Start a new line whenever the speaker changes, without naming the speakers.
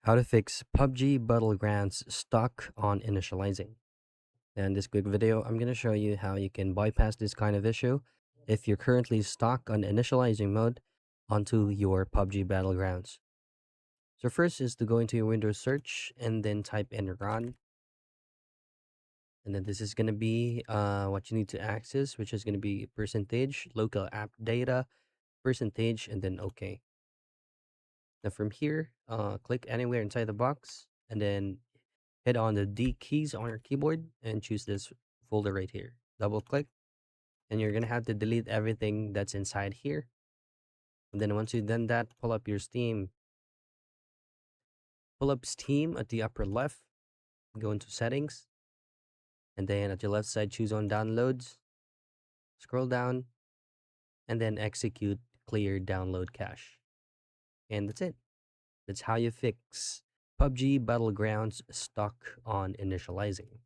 How to fix PUBG Battlegrounds stuck on initializing. In this quick video, I'm going to show you how you can bypass this kind of issue if you're currently stuck on initializing mode onto your PUBG Battlegrounds. So first is to go into your Windows search and then type in run. And then this is going to be what you need to access, which is going to be percentage, local app data, percentage, and then OK. Now from here, click anywhere inside the box and then hit on the D keys on your keyboard and choose this folder right here. Double click and you're going to have to delete everything that's inside here. And then once you've done that, pull up your Steam. Pull up Steam at the upper left, go into settings, and then at your left side, choose on downloads, scroll down, and then execute clear download cache. And that's it. That's how you fix PUBG Battlegrounds stuck on initializing.